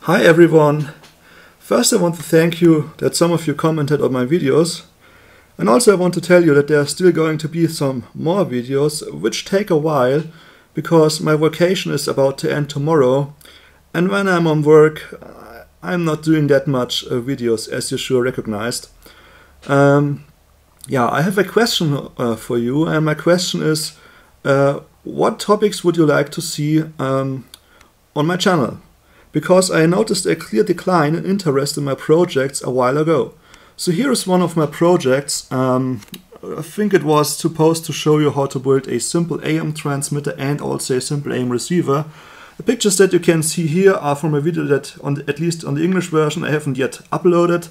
Hi everyone! First I want to thank you that some of you commented on my videos, and also I want to tell you that there are still going to be some more videos which take a while because my vacation is about to end tomorrow, and when I'm on work I'm not doing that much videos, as you sure recognized. I have a question for you, and my question is what topics would you like to see on my channel? Because I noticed a clear decline in interest in my projects a while ago. So here is one of my projects. I think it was supposed to show you how to build a simple AM transmitter and also a simple AM receiver. The pictures that you can see here are from a video that, at least on the English version, I haven't yet uploaded.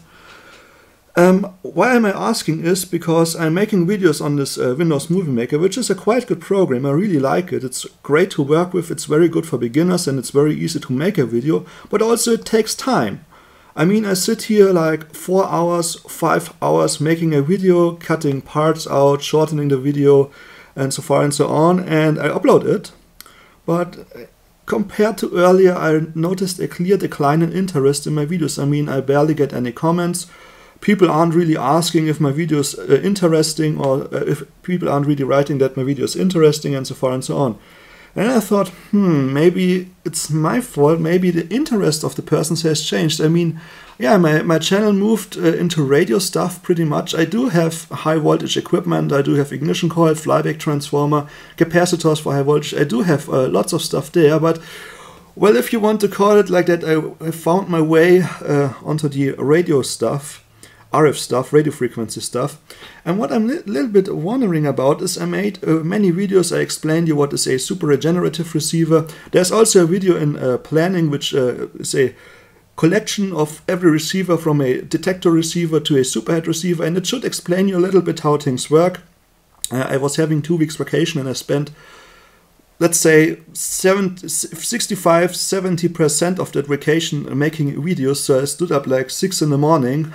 Why am I asking is because I'm making videos on this Windows Movie Maker, which is a quite good program. I really like it. It's great to work with, it's very good for beginners, and it's very easy to make a video, but also it takes time. I mean, I sit here like 4 hours, 5 hours making a video, cutting parts out, shortening the video, and so far and so on, and I upload it. But compared to earlier, I noticed a clear decline in interest in my videos. I mean, I barely get any comments. People aren't really asking if my video is interesting, or if people aren't really writing that my video is interesting, and so far and so on. And I thought, maybe it's my fault, maybe the interest of the persons has changed. I mean, yeah, my channel moved into radio stuff pretty much. I do have high voltage equipment, I do have ignition coil, flyback transformer, capacitors for high voltage, I do have lots of stuff there, but well, if you want to call it like that, I found my way onto the radio stuff. RF stuff, radio frequency stuff. And what I'm a little bit wondering about is I made many videos. I explained you what is a super regenerative receiver. There's also a video in planning which is a collection of every receiver from a detector receiver to a superhead receiver, and it should explain you a little bit how things work. I was having 2 weeks vacation and I spent, let's say, 65–70% of that vacation making videos. So I stood up like 6 in the morning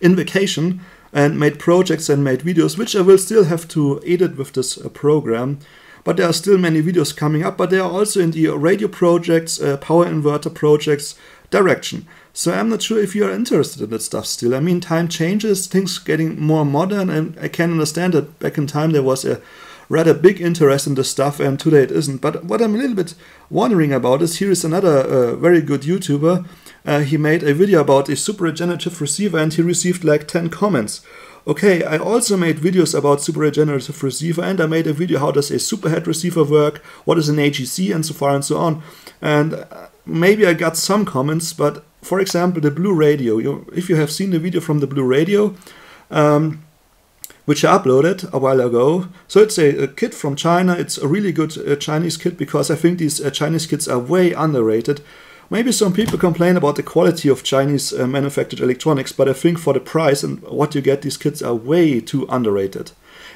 in vacation and made projects and made videos, which I will still have to edit with this program. But there are still many videos coming up, but they are also in the radio projects, power inverter projects direction. So I'm not sure if you are interested in that stuff still. I mean, time changes, things getting more modern, and I can understand that back in time there was a rather big interest in this stuff, and today it isn't. But what I'm a little bit wondering about is, here is another very good YouTuber. He made a video about a super regenerative receiver and he received like 10 comments. Okay, I also made videos about super regenerative receiver, and I made a video how does a superhead receiver work, what is an AGC, and so far and so on. And maybe I got some comments, but for example, the Blue Radio. If you have seen the video from the Blue Radio, which I uploaded a while ago. So it's a kit from China. It's a really good Chinese kit, because I think these Chinese kits are way underrated. Maybe some people complain about the quality of Chinese manufactured electronics, but I think for the price and what you get, these kits are way too underrated.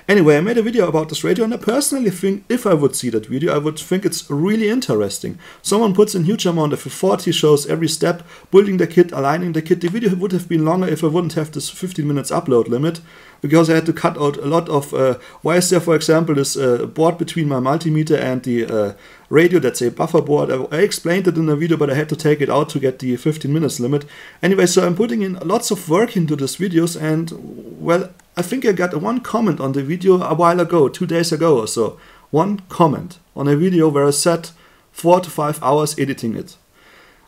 Anyway, I made a video about this radio, and I personally think if I would see that video, I would think it's really interesting. Someone puts in huge amount of effort, he shows every step, building the kit, aligning the kit. The video would have been longer if I wouldn't have this 15 minutes upload limit, because I had to cut out a lot of, why is there, for example, this board between my multimeter and the radio, that's a buffer board. I explained it in the video, but I had to take it out to get the 15 minutes limit. Anyway, so I'm putting in lots of work into these videos, and well, I think I got one comment on the video a while ago, 2 days ago or so. One comment on a video where I sat 4 to 5 hours editing it.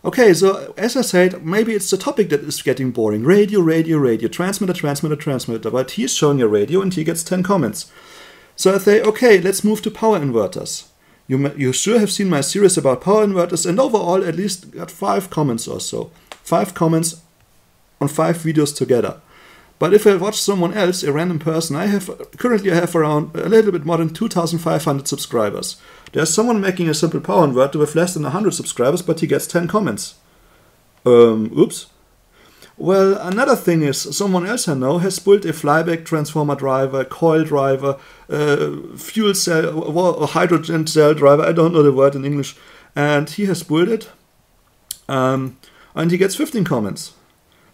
Okay, so as I said, maybe it's the topic that is getting boring. Radio, radio, radio, transmitter, transmitter, transmitter. But he's showing a radio and he gets 10 comments. So I say, okay, let's move to power inverters. You sure have seen my series about power inverters, and overall at least got 5 comments or so. 5 comments on 5 videos together. But if I watch someone else, a random person, currently I have around a little bit more than 2,500 subscribers. There's someone making a simple power inverter with less than 100 subscribers, but he gets 10 comments. Oops. Well, another thing is, someone else I know has built a flyback transformer driver, coil driver, fuel cell, or hydrogen cell driver, I don't know the word in English, and he has built it, and he gets 15 comments.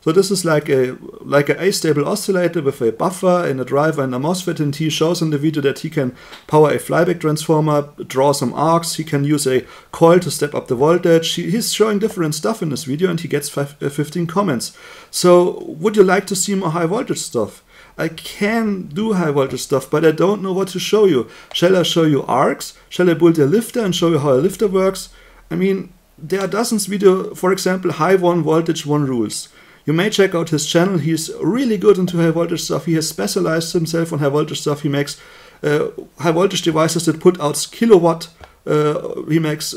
So this is like a astable oscillator with a buffer and a driver and a MOSFET, and he shows in the video that he can power a flyback transformer, draw some arcs, he can use a coil to step up the voltage. He's showing different stuff in this video, and he gets 15 comments. So would you like to see more high voltage stuff? I can do high voltage stuff, but I don't know what to show you. Shall I show you arcs? Shall I build a lifter and show you how a lifter works? I mean, there are dozens of videos, for example, high 1 voltage 1 rules. You may check out his channel. He's really good into high voltage stuff. He has specialized himself on high voltage stuff. He makes high voltage devices that put out kilowatt. He makes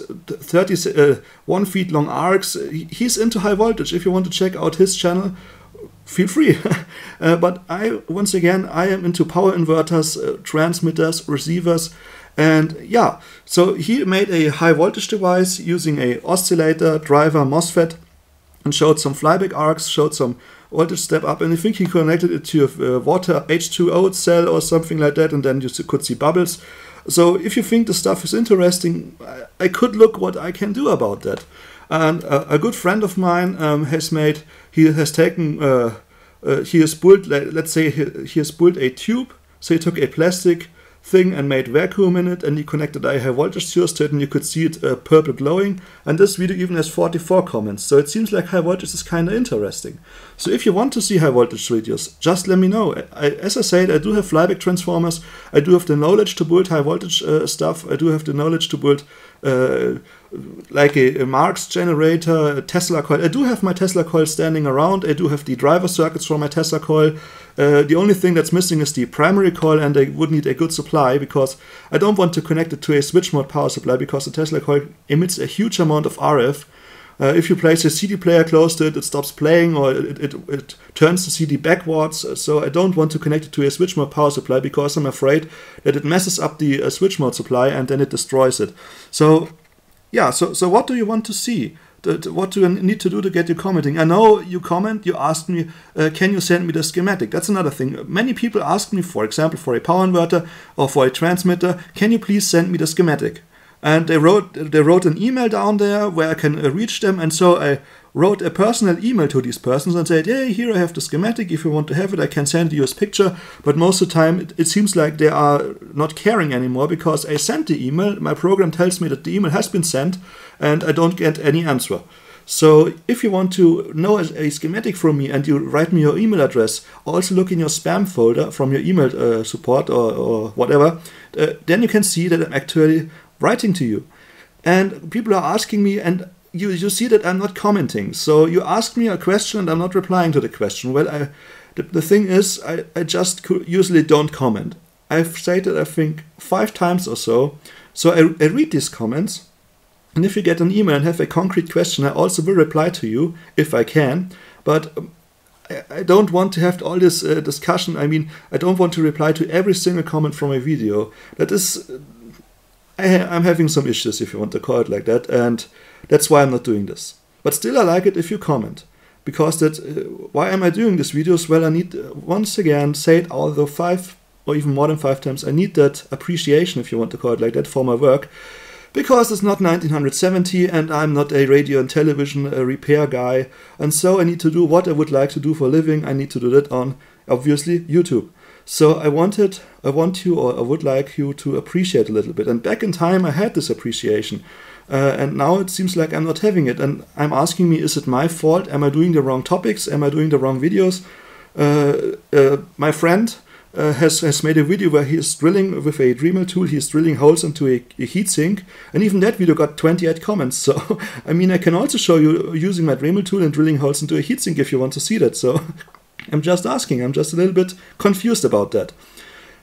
1 feet long arcs. He's into high voltage. If you want to check out his channel, feel free. But once again, I am into power inverters, transmitters, receivers. And yeah, so he made a high voltage device using a oscillator, driver, MOSFET, and showed some flyback arcs, showed some voltage step up, and I think he connected it to a water H2O cell or something like that, and then you could see bubbles. So if you think the stuff is interesting, I could look what I can do about that. And a good friend of mine has built, let's say he has built a tube. So he took a plastic thing and made vacuum in it, and he connected a high voltage source to it, and you could see it purple glowing. And this video even has 44 comments, so it seems like high voltage is kind of interesting. So if you want to see high voltage videos, just let me know. As I said, I do have flyback transformers, I do have the knowledge to build high voltage stuff, I do have the knowledge to build like a Marx generator, a Tesla coil. I do have my Tesla coil standing around. I do have the driver circuits for my Tesla coil. The only thing that's missing is the primary coil, and I would need a good supply because I don't want to connect it to a switch mode power supply because the Tesla coil emits a huge amount of RF. If you place a CD player close to it, it stops playing, or it turns the CD backwards. So I don't want to connect it to a switch mode power supply because I'm afraid that it messes up the switch mode supply and then it destroys it. So yeah, so what do you want to see? What do you need to do to get you commenting? I know you comment, you ask me, can you send me the schematic? That's another thing. Many people ask me, for example, for a power inverter or for a transmitter, can you please send me the schematic? And they wrote an email down there where I can reach them, and so I wrote a personal email to these persons and said, hey, here I have the schematic, if you want to have it I can send you a picture. But most of the time it seems like they are not caring anymore because I sent the email, my program tells me that the email has been sent, and I don't get any answer. So if you want to know a schematic from me and you write me your email address, also look in your spam folder from your email support or whatever, then you can see that I'm actually writing to you. And people are asking me, and you see that I'm not commenting. So you ask me a question and I'm not replying to the question. Well, the thing is, I just usually don't comment. I've stated, I think, 5 times or so. So I read these comments, and if you get an email and have a concrete question, I also will reply to you if I can. But I don't want to have all this discussion. I mean, I don't want to reply to every single comment from a video. That is, I'm having some issues, if you want to call it like that, and that's why I'm not doing this. But still I like it if you comment, because why am I doing these videos? Well, I need, once again, say it although 5 or even more than 5 times, I need that appreciation, if you want to call it like that, for my work, because it's not 1970 and I'm not a radio and television repair guy, and so I need to do what I would like to do for a living. I need to do that on, obviously, YouTube. So I would like you to appreciate a little bit. And back in time I had this appreciation. And now it seems like I'm not having it. And I'm asking me, is it my fault? Am I doing the wrong topics? Am I doing the wrong videos? My friend has made a video where he is drilling with a Dremel tool. He's drilling holes into a heatsink. And even that video got 28 comments. So, I mean, I can also show you using my Dremel tool and drilling holes into a heatsink if you want to see that. So I'm just asking. I'm just a little bit confused about that.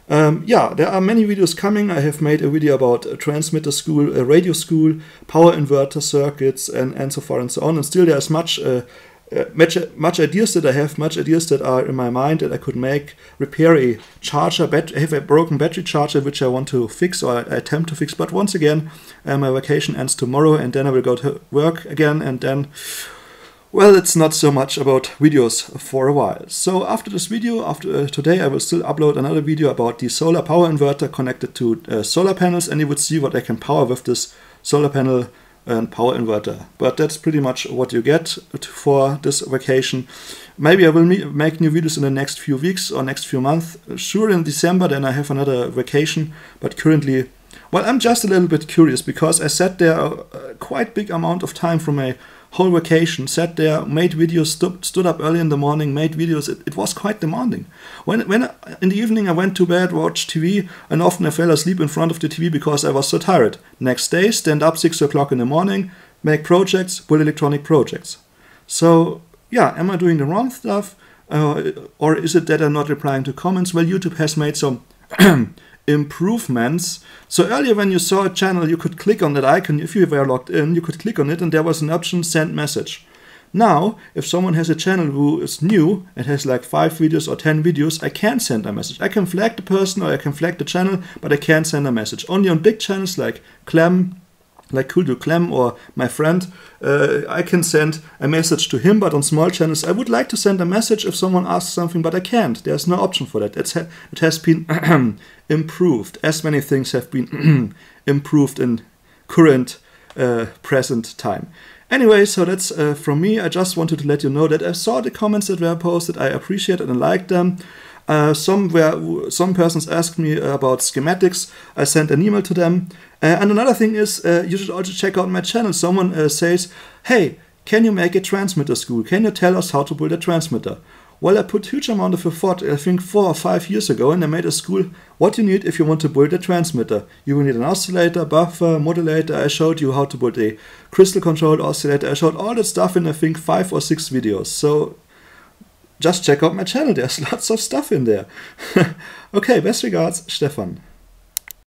Yeah, there are many videos coming. I have made a video about a transmitter school, a radio school, power inverter circuits, and so far and so on. And still there's much ideas that I have, much ideas that are in my mind that I could make, repair a charger, I have a broken battery charger which I want to fix, or I attempt to fix. But once again, my vacation ends tomorrow, and then I will go to work again, and then, well, it's not so much about videos for a while. So after this video, after today, I will still upload another video about the solar power inverter connected to solar panels, and you would see what I can power with this solar panel and power inverter. But that's pretty much what you get for this vacation. Maybe I will make new videos in the next few weeks or next few months. Sure, in December then I have another vacation, but currently, well, I'm just a little bit curious because I sat there a quite big amount of time from a whole vacation, sat there, made videos, stood up early in the morning, made videos. It was quite demanding. When in the evening I went to bed, watched TV, and often I fell asleep in front of the TV because I was so tired. Next day, stand up 6 o'clock in the morning, make projects, build electronic projects. So yeah, am I doing the wrong stuff? Or is it that I'm not replying to comments? Well, YouTube has made some improvements. So earlier when you saw a channel, you could click on that icon. If you were logged in, you could click on it and there was an option, send message. Now, if someone has a channel who is new and has like 5 videos or 10 videos, I can't send a message. I can flag the person or I can flag the channel, but I can't send a message. Only on big channels like Clem, like Cool to Clem or my friend, I can send a message to him, but on small channels I would like to send a message if someone asks something, but I can't. There's no option for that. It has been improved, as many things have been improved in current present time. Anyway, so that's from me. I just wanted to let you know that I saw the comments that were posted. I appreciate it and like them. Some persons asked me about schematics. I sent an email to them. And another thing is, you should also check out my channel. Someone says, hey, can you make a transmitter school? Can you tell us how to build a transmitter? Well, I put huge amount of effort, I think 4 or 5 years ago, and I made a school what you need if you want to build a transmitter. You will need an oscillator, buffer, modulator. I showed you how to build a crystal controlled oscillator. I showed all that stuff in I think 5 or 6 videos. So just check out my channel. There's lots of stuff in there. Okay, best regards, Stefan.